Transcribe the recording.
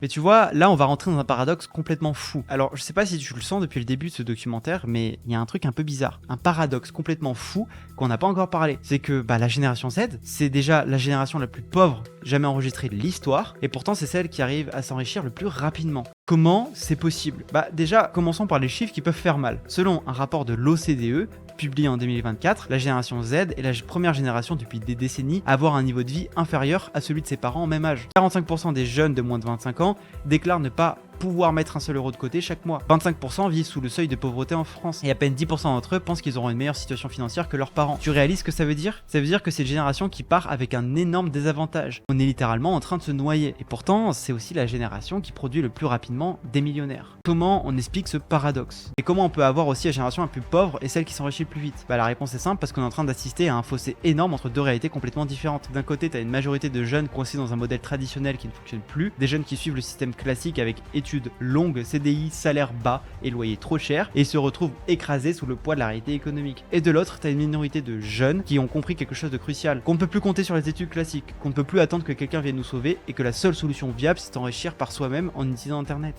Mais tu vois, là on va rentrer dans un paradoxe complètement fou. Alors je sais pas si tu le sens depuis le début de ce documentaire, mais il y a un truc un peu bizarre. Un paradoxe complètement fou qu'on n'a pas encore parlé. C'est que la génération Z, c'est déjà la génération la plus pauvre jamais enregistrée de l'histoire, et pourtant c'est celle qui arrive à s'enrichir le plus rapidement. Comment c'est possible? Déjà, commençons par les chiffres qui peuvent faire mal. Selon un rapport de l'OCDE, publié en 2024, la génération Z est la première génération depuis des décennies à avoir un niveau de vie inférieur à celui de ses parents en même âge. 45% des jeunes de moins de 25 ans déclarent ne pas pouvoir mettre un seul euro de côté chaque mois. 25% vivent sous le seuil de pauvreté en France. Et à peine 10% d'entre eux pensent qu'ils auront une meilleure situation financière que leurs parents. Tu réalises ce que ça veut dire? Ça veut dire que c'est une génération qui part avec un énorme désavantage. On est littéralement en train de se noyer. Et pourtant, c'est aussi la génération qui produit le plus rapidement des millionnaires. Comment on explique ce paradoxe? Et comment on peut avoir aussi la génération la plus pauvre et celle qui s'enrichit le plus vite? La réponse est simple, parce qu'on est en train d'assister à un fossé énorme entre deux réalités complètement différentes. D'un côté, t'as une majorité de jeunes coincés dans un modèle traditionnel qui ne fonctionne plus, des jeunes qui suivent le système classique avec études longues, CDI, salaire bas et loyer trop cher, et se retrouvent écrasés sous le poids de la réalité économique. Et de l'autre, t'as une minorité de jeunes qui ont compris quelque chose de crucial, qu'on ne peut plus compter sur les études classiques, qu'on ne peut plus attendre que quelqu'un vienne nous sauver, et que la seule solution viable, c'est d'enrichir par soi-même en utilisant internet.